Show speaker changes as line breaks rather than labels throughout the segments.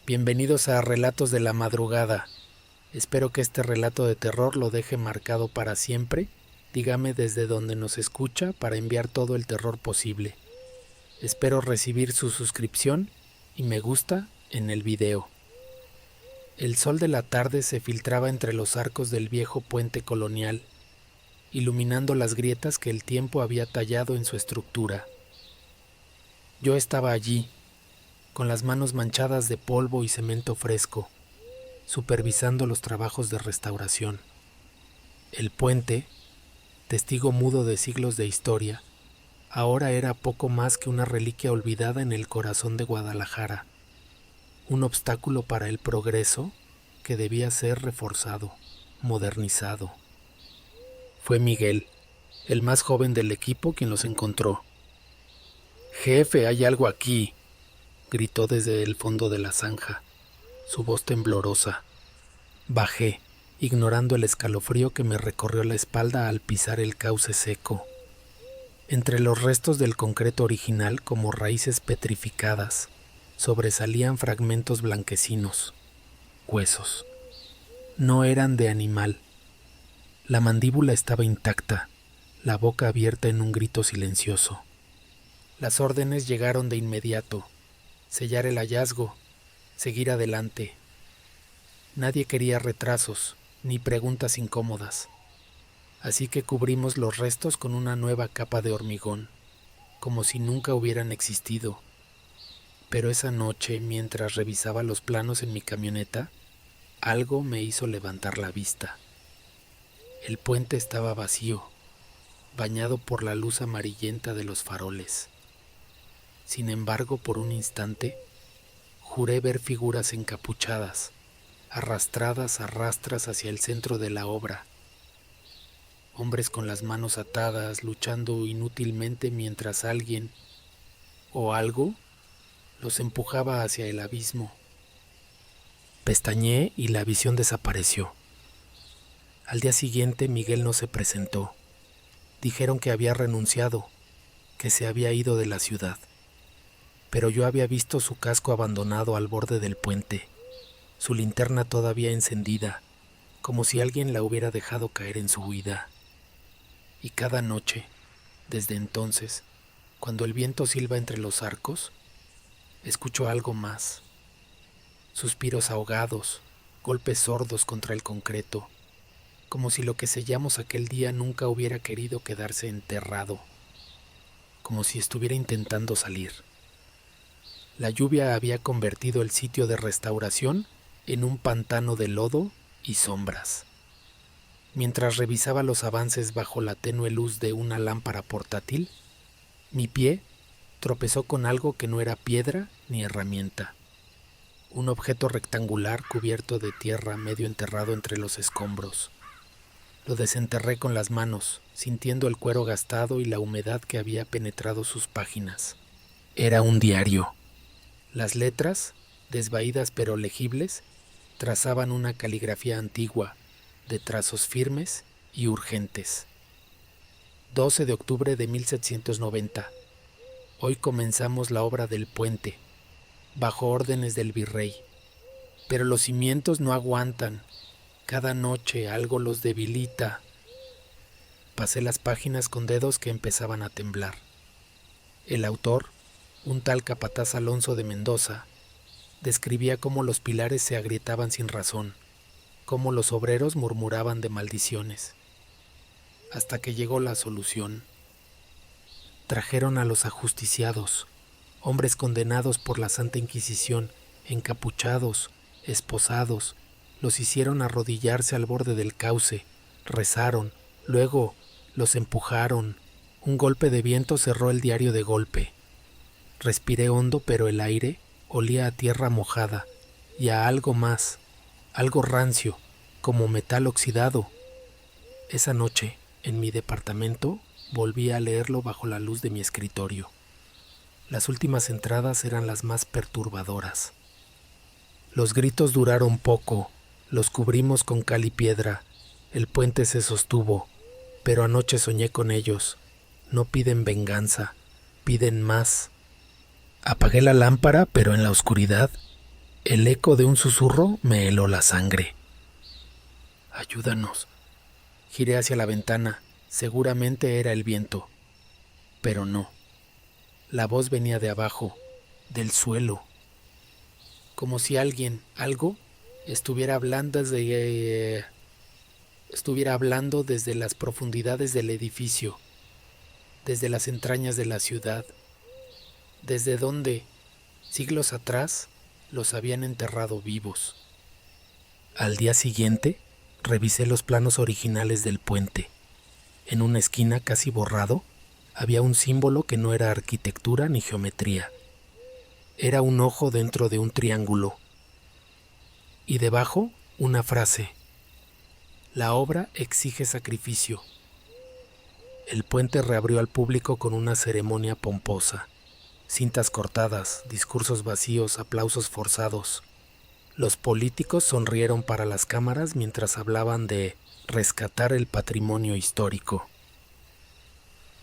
Bienvenidos a Relatos de la Madrugada. Espero que este relato de terror lo deje marcado para siempre. Dígame desde donde nos escucha para enviar todo el terror posible. Espero recibir su suscripción y me gusta en el video. El sol de la tarde se filtraba entre los arcos del viejo puente colonial, iluminando las grietas que el tiempo había tallado en su estructura. Yo estaba allí, con las manos manchadas de polvo y cemento fresco, supervisando los trabajos de restauración. El puente, testigo mudo de siglos de historia, ahora era poco más que una reliquia olvidada en el corazón de Guadalajara, un obstáculo para el progreso que debía ser reforzado, modernizado. Fue Miguel, el más joven del equipo, quien los encontró. «Jefe, hay algo aquí», gritó desde el fondo de la zanja, su voz temblorosa. Bajé, ignorando el escalofrío que me recorrió la espalda al pisar el cauce seco. Entre los restos del concreto original, como raíces petrificadas, sobresalían fragmentos blanquecinos, huesos. No eran de animal. La mandíbula estaba intacta, la boca abierta en un grito silencioso. Las órdenes llegaron de inmediato: sellar el hallazgo, seguir adelante. Nadie quería retrasos ni preguntas incómodas, así que cubrimos los restos con una nueva capa de hormigón, como si nunca hubieran existido. Pero esa noche, mientras revisaba los planos en mi camioneta, algo me hizo levantar la vista. El puente estaba vacío, bañado por la luz amarillenta de los faroles. Sin embargo, por un instante, juré ver figuras encapuchadas, arrastradas a rastras hacia el centro de la obra. Hombres con las manos atadas, luchando inútilmente mientras alguien o algo los empujaba hacia el abismo. Pestañeé y la visión desapareció. Al día siguiente Miguel no se presentó. Dijeron que había renunciado, que se había ido de la ciudad. Pero yo había visto su casco abandonado al borde del puente, su linterna todavía encendida, como si alguien la hubiera dejado caer en su huida. Y cada noche, desde entonces, cuando el viento silba entre los arcos, escucho algo más. Suspiros ahogados, golpes sordos contra el concreto, como si lo que sellamos aquel día nunca hubiera querido quedarse enterrado, como si estuviera intentando salir. La lluvia había convertido el sitio de restauración en un pantano de lodo y sombras. Mientras revisaba los avances bajo la tenue luz de una lámpara portátil, mi pie tropezó con algo que no era piedra ni herramienta. Un objeto rectangular cubierto de tierra medio enterrado entre los escombros. Lo desenterré con las manos, sintiendo el cuero gastado y la humedad que había penetrado sus páginas. Era un diario. Las letras, desvaídas pero legibles, trazaban una caligrafía antigua, de trazos firmes y urgentes. 12 de octubre de 1790. Hoy comenzamos la obra del puente, bajo órdenes del virrey. Pero los cimientos no aguantan. Cada noche algo los debilita. Pasé las páginas con dedos que empezaban a temblar. El autor, un tal capataz Alonso de Mendoza, describía cómo los pilares se agrietaban sin razón, cómo los obreros murmuraban de maldiciones, hasta que llegó la solución. Trajeron a los ajusticiados, hombres condenados por la Santa Inquisición, encapuchados, esposados, los hicieron arrodillarse al borde del cauce, rezaron, luego los empujaron. Un golpe de viento cerró el diario de golpe. Respiré hondo, pero el aire olía a tierra mojada y a algo más, algo rancio, como metal oxidado. Esa noche, en mi departamento, volví a leerlo bajo la luz de mi escritorio. Las últimas entradas eran las más perturbadoras. Los gritos duraron poco, los cubrimos con cal y piedra, el puente se sostuvo, pero anoche soñé con ellos. No piden venganza, piden más. Apagué la lámpara, pero en la oscuridad El eco de un susurro me heló la sangre. Ayúdanos. Giré hacia la ventana. Seguramente era el viento. Pero no. La voz venía de abajo, del suelo. Como si alguien, algo, estuviera hablando desde las profundidades del edificio, desde las entrañas de la ciudad, desde donde, siglos atrás, los habían enterrado vivos. Al día siguiente, revisé los planos originales del puente. En una esquina casi borrado, había un símbolo que no era arquitectura ni geometría. Era un ojo dentro de un triángulo. Y debajo, una frase. La obra exige sacrificio. El puente reabrió al público con una ceremonia pomposa. Cintas cortadas, discursos vacíos, aplausos forzados. Los políticos sonrieron para las cámaras mientras hablaban de rescatar el patrimonio histórico.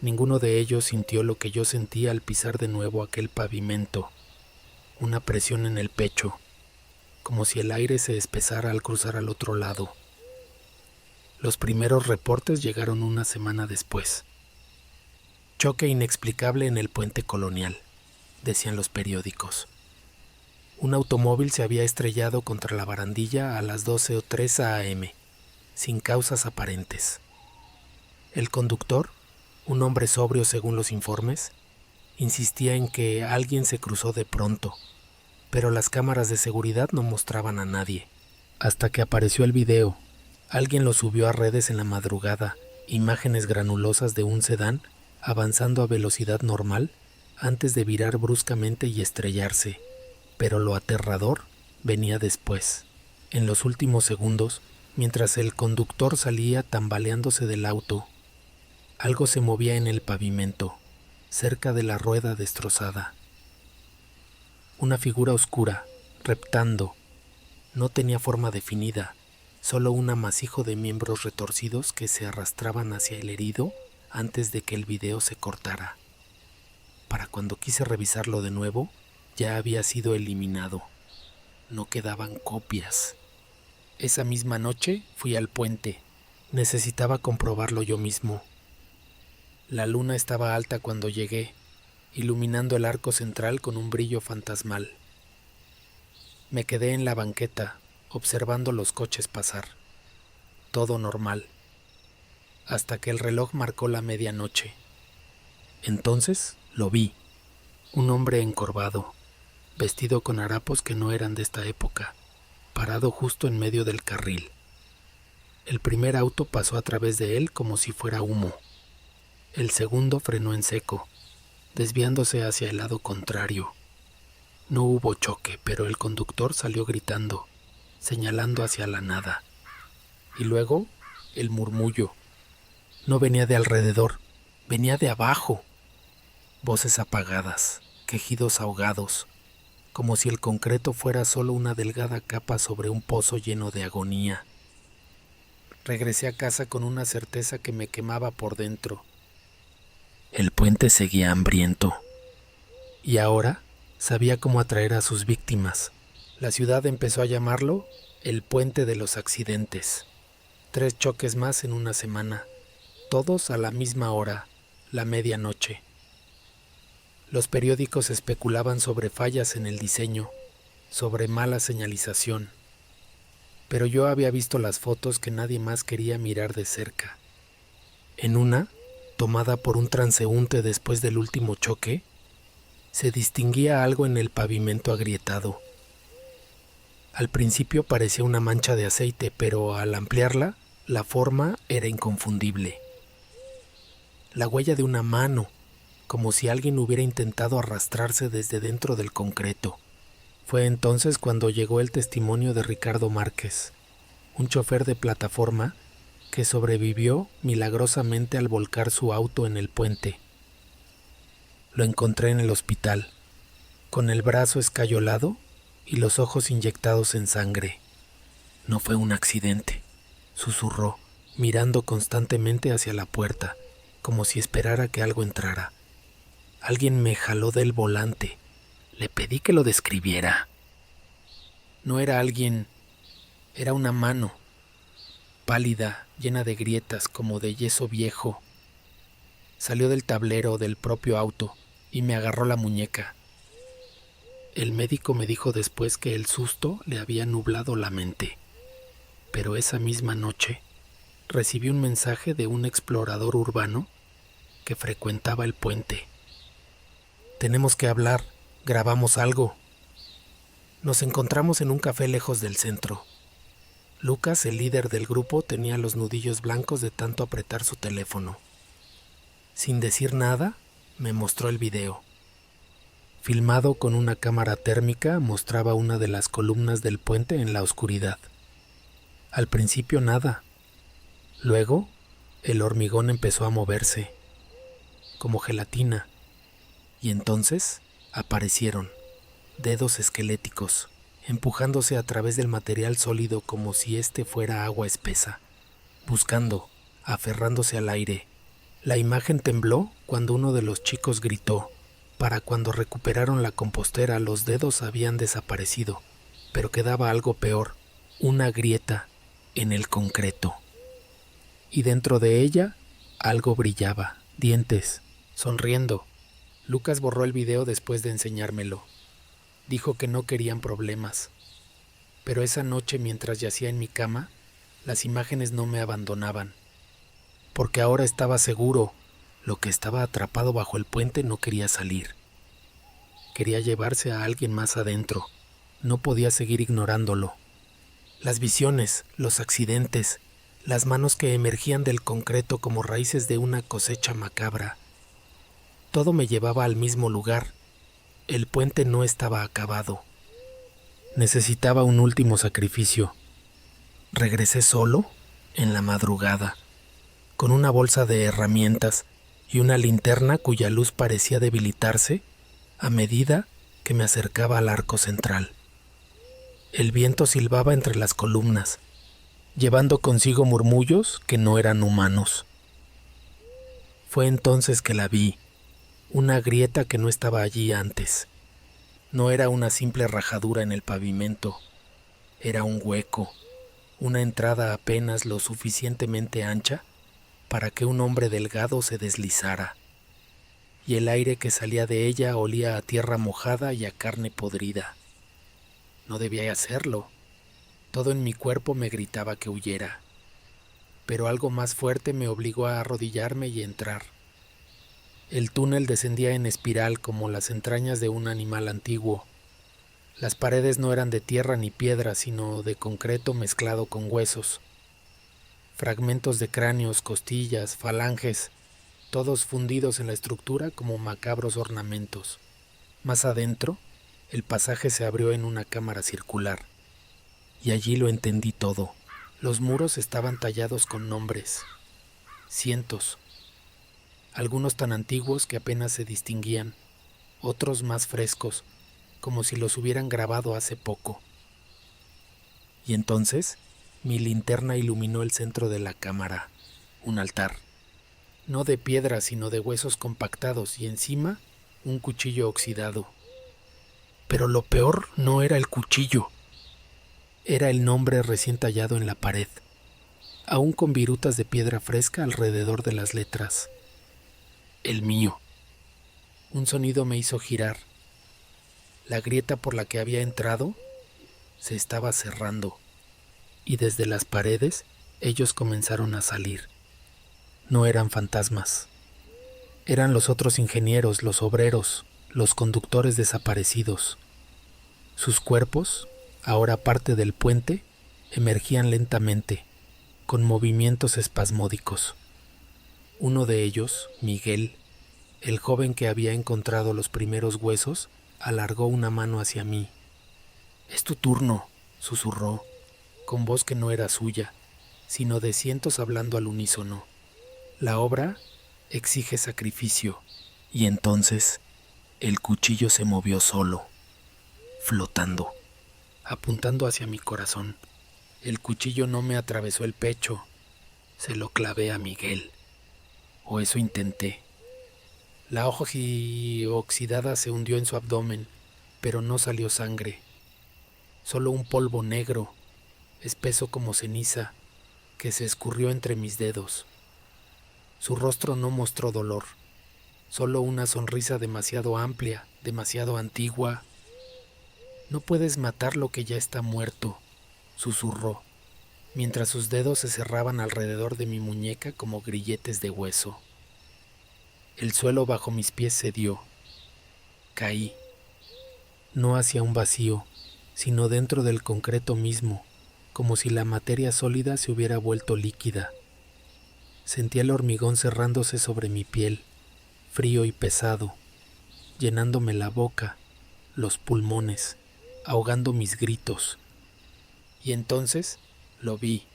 Ninguno de ellos sintió lo que yo sentía al pisar de nuevo aquel pavimento. Una presión en el pecho, como si el aire se espesara al cruzar al otro lado. Los primeros reportes llegaron una semana después. Choque inexplicable en el puente Colonial, decían los periódicos. Un automóvil se había estrellado contra la barandilla a las 12:03 a.m., sin causas aparentes. El conductor, un hombre sobrio según los informes, insistía en que alguien se cruzó de pronto, pero las cámaras de seguridad no mostraban a nadie. Hasta que apareció el video. Alguien lo subió a redes en la madrugada, imágenes granulosas de un sedán avanzando a velocidad normal antes de virar bruscamente y estrellarse. Pero lo aterrador venía después, en los últimos segundos, mientras el conductor salía tambaleándose del auto. Algo se movía en el pavimento, cerca de la rueda destrozada. Una figura oscura, reptando. No tenía forma definida, solo un amasijo de miembros retorcidos que se arrastraban hacia el herido antes de que el video se cortara. Para cuando quise revisarlo de nuevo, ya había sido eliminado. No quedaban copias. Esa misma noche fui al puente. Necesitaba comprobarlo yo mismo. La luna estaba alta cuando llegué, iluminando el arco central con un brillo fantasmal. Me quedé en la banqueta, observando los coches pasar. Todo normal. Hasta que el reloj marcó la medianoche. Entonces lo vi. Un hombre encorvado, vestido con harapos que no eran de esta época, parado justo en medio del carril. El primer auto pasó a través de él como si fuera humo. El segundo frenó en seco, desviándose hacia el lado contrario. No hubo choque, pero el conductor salió gritando, señalando hacia la nada. Y luego, el murmullo. No venía de alrededor, venía de abajo. Voces apagadas, quejidos ahogados, como si el concreto fuera solo una delgada capa sobre un pozo lleno de agonía. Regresé a casa con una certeza que me quemaba por dentro. El puente seguía hambriento. Y ahora sabía cómo atraer a sus víctimas. La ciudad empezó a llamarlo el puente de los accidentes. 3 choques más en una semana, todos a la misma hora, la medianoche. Los periódicos especulaban sobre fallas en el diseño, sobre mala señalización. Pero yo había visto las fotos que nadie más quería mirar de cerca. En una, tomada por un transeúnte después del último choque, se distinguía algo en el pavimento agrietado. Al principio parecía una mancha de aceite, pero al ampliarla, la forma era inconfundible. La huella de una mano, como si alguien hubiera intentado arrastrarse desde dentro del concreto. Fue entonces cuando llegó el testimonio de Ricardo Márquez, un chofer de plataforma que sobrevivió milagrosamente al volcar su auto en el puente. Lo encontré en el hospital, con el brazo escayolado y los ojos inyectados en sangre. No fue un accidente, susurró, mirando constantemente hacia la puerta, como si esperara que algo entrara. Alguien me jaló del volante. Le pedí que lo describiera. No era alguien, era una mano, pálida, llena de grietas como de yeso viejo. Salió del tablero del propio auto y me agarró la muñeca. El médico me dijo después que el susto le había nublado la mente, pero esa misma noche recibí un mensaje de un explorador urbano que frecuentaba el puente. Tenemos que hablar, grabamos algo. Nos encontramos en un café lejos del centro. Lucas, el líder del grupo, tenía los nudillos blancos de tanto apretar su teléfono. Sin decir nada, me mostró el video. Filmado con una cámara térmica, mostraba una de las columnas del puente en la oscuridad. Al principio nada. Luego, el hormigón empezó a moverse, como gelatina, y entonces aparecieron dedos esqueléticos, empujándose a través del material sólido como si éste fuera agua espesa, buscando, aferrándose al aire. La imagen tembló cuando uno de los chicos gritó. Para cuando recuperaron la compostera, los dedos habían desaparecido, pero quedaba algo peor, una grieta en el concreto. Y dentro de ella, algo brillaba, dientes, sonriendo. Lucas borró el video después de enseñármelo. Dijo que no querían problemas. Pero esa noche, mientras yacía en mi cama, las imágenes no me abandonaban. Porque ahora estaba seguro, lo que estaba atrapado bajo el puente no quería salir. Quería llevarse a alguien más adentro. No podía seguir ignorándolo. Las visiones, los accidentes, las manos que emergían del concreto como raíces de una cosecha macabra. Todo me llevaba al mismo lugar. El puente no estaba acabado. Necesitaba un último sacrificio. Regresé solo, en la madrugada, con una bolsa de herramientas y una linterna cuya luz parecía debilitarse a medida que me acercaba al arco central. El viento silbaba entre las columnas, llevando consigo murmullos que no eran humanos. Fue entonces que la vi, una grieta que no estaba allí antes. No era una simple rajadura en el pavimento, era un hueco, una entrada apenas lo suficientemente ancha para que un hombre delgado se deslizara, y el aire que salía de ella olía a tierra mojada y a carne podrida. No debía hacerlo. Todo en mi cuerpo me gritaba que huyera, pero algo más fuerte me obligó a arrodillarme y entrar. El túnel descendía en espiral como las entrañas de un animal antiguo. Las paredes no eran de tierra ni piedra, sino de concreto mezclado con huesos. Fragmentos de cráneos, costillas, falanges, todos fundidos en la estructura como macabros ornamentos. Más adentro, el pasaje se abrió en una cámara circular. Y allí lo entendí todo. Los muros estaban tallados con nombres. Cientos. Algunos tan antiguos que apenas se distinguían. Otros más frescos, como si los hubieran grabado hace poco. Y entonces, mi linterna iluminó el centro de la cámara. Un altar. No de piedra, sino de huesos compactados y encima un cuchillo oxidado. Pero lo peor no era el cuchillo. Era el nombre recién tallado en la pared, aún con virutas de piedra fresca alrededor de las letras. El mío. Un sonido me hizo girar. La grieta por la que había entrado se estaba cerrando, y desde las paredes ellos comenzaron a salir. No eran fantasmas. Eran los otros ingenieros, los obreros, los conductores desaparecidos. Sus cuerpos, ahora parte del puente, emergían lentamente, con movimientos espasmódicos. Uno de ellos, Miguel, el joven que había encontrado los primeros huesos, alargó una mano hacia mí. «Es tu turno», susurró, con voz que no era suya, sino de cientos hablando al unísono. «La obra exige sacrificio». Y entonces el cuchillo se movió solo, flotando, apuntando hacia mi corazón. El cuchillo no me atravesó el pecho, se lo clavé a Miguel, o eso intenté. La hoja oxidada se hundió en su abdomen, pero no salió sangre. solo un polvo negro, espeso como ceniza, que se escurrió entre mis dedos. Su rostro no mostró dolor, solo una sonrisa demasiado amplia, demasiado antigua. «No puedes matar lo que ya está muerto», susurró, mientras sus dedos se cerraban alrededor de mi muñeca como grilletes de hueso. El suelo bajo mis pies cedió. Caí, no hacia un vacío, sino dentro del concreto mismo, como si la materia sólida se hubiera vuelto líquida. Sentí el hormigón cerrándose sobre mi piel, frío y pesado, llenándome la boca, los pulmones, ahogando mis gritos. Y entonces lo vi.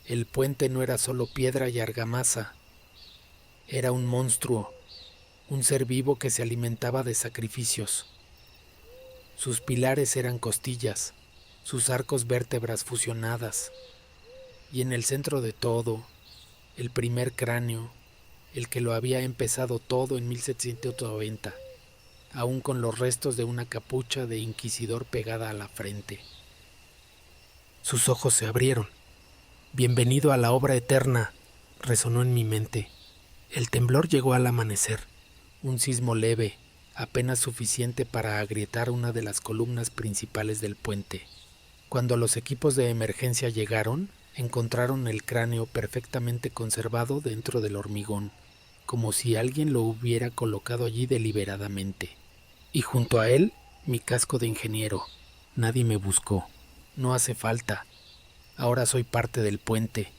El puente no era solo piedra y argamasa, era un monstruo, un ser vivo que se alimentaba de sacrificios. Sus pilares eran costillas, sus arcos vértebras fusionadas, y en el centro de todo, el primer cráneo, el que lo había empezado todo en 1790, aún con los restos de una capucha de inquisidor pegada a la frente. Sus ojos se abrieron. «Bienvenido a la obra eterna», resonó en mi mente. El temblor llegó al amanecer, un sismo leve, apenas suficiente para agrietar una de las columnas principales del puente. Cuando los equipos de emergencia llegaron, encontraron el cráneo perfectamente conservado dentro del hormigón, como si alguien lo hubiera colocado allí deliberadamente. Y junto a él, mi casco de ingeniero. Nadie me buscó. No hace falta. Ahora soy parte del puente.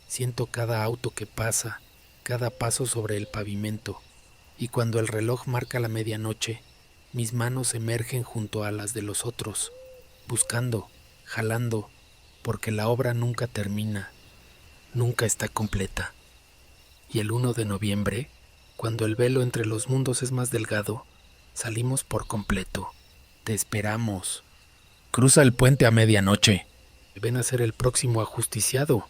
Siento cada auto que pasa, cada paso sobre el pavimento. Y cuando el reloj marca la medianoche, mis manos emergen junto a las de los otros, buscando, jalando, porque la obra nunca termina, nunca está completa. Y el 1 de noviembre, cuando el velo entre los mundos es más delgado, salimos por completo. Te esperamos. Cruza el puente a medianoche. Ven a ser el próximo ajusticiado.